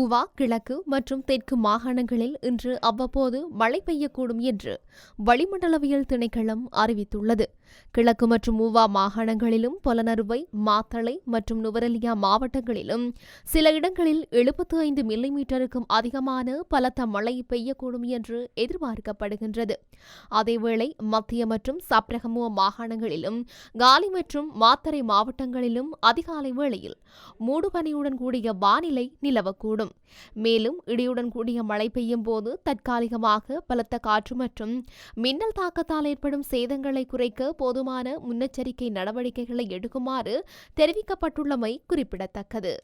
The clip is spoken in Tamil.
ஊவா, கிழக்கு மற்றும் தெற்கு மாகாணங்களில் இன்று அவ்வப்போது மழை பெய்யக்கூடும் என்று வளிமண்டலவியல் திணைக்களம் அறிவித்துள்ளது. கிழக்கு மற்றும் ஊவா மாகாணங்களிலும் பொலனறுவை, மாத்தளை மற்றும் நுவரெலியா மாவட்டங்களிலும் சில இடங்களில் 75 மில்லிமீட்டருக்கும் அதிகமான பலத்த மழை பெய்யக்கூடும் என்று எதிர்பார்க்கப்படுகின்றது. அதேவேளை மத்திய மற்றும் சப்ரகமுவ மாகாணங்களிலும் காலி மற்றும் மாத்தறை மாவட்டங்களிலும் அதிகாலை வேளையில் மூடுபனியுடன் கூடிய வானிலை நிலவக்கூடும். மேலும் இடியுடன் கூடிய மழை பெய்யும் போது தற்காலிகமாக பலத்த காற்று மற்றும் மின்னல் தாக்கத்தால் ஏற்படும் சேதங்களை குறைக்க போதுமான முன்னெச்சரிக்கை நடவடிக்கைகளை எடுக்குமாறு தெரிவிக்கப்பட்டுள்ளமை குறிப்பிடத்தக்கது.